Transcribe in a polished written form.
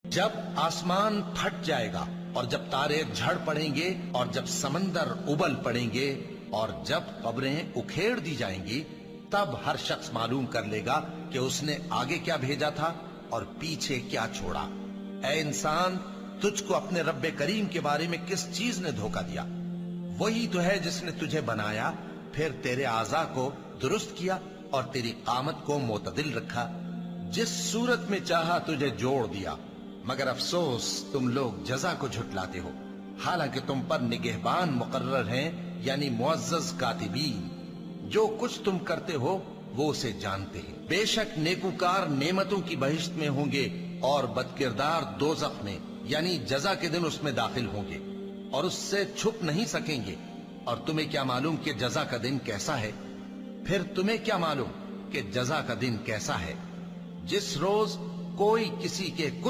जब आसमान फट जाएगा और जब तारे झड़ पड़ेंगे और जब समंदर उबल पड़ेंगे और जब कब्रें उखेड़ दी जाएंगी, तब हर शख्स मालूम कर लेगा कि उसने आगे क्या भेजा था और पीछे क्या छोड़ा। ऐ इंसान, तुझको अपने रब्बे करीम के बारे में किस चीज ने धोखा दिया? वही तो है जिसने तुझे बनाया, फिर तेरे आज़ा को दुरुस्त किया और तेरी कामत को मोतदिल रखा। जिस सूरत में चाहा तुझे जोड़ दिया, मगर अफसोस तुम लोग जजा को झुटलाते हो, हालांकि तुम पर निगहबान मुकर्रर हैं, यानी मुअज़्ज़ज़ कातिबीन। जो कुछ तुम करते हो वो उसे जानते हैं। बेशक नेकूकार नेमतों की बहिश्त में होंगे और बदकिरदार दोज़ख में, यानी जजा के दिन उसमें दाखिल होंगे और उससे छुप नहीं सकेंगे। और तुम्हें क्या मालूम कि जजा का दिन कैसा है? फिर तुम्हें क्या मालूम कि जजा का दिन कैसा है? जिस रोज कोई किसी के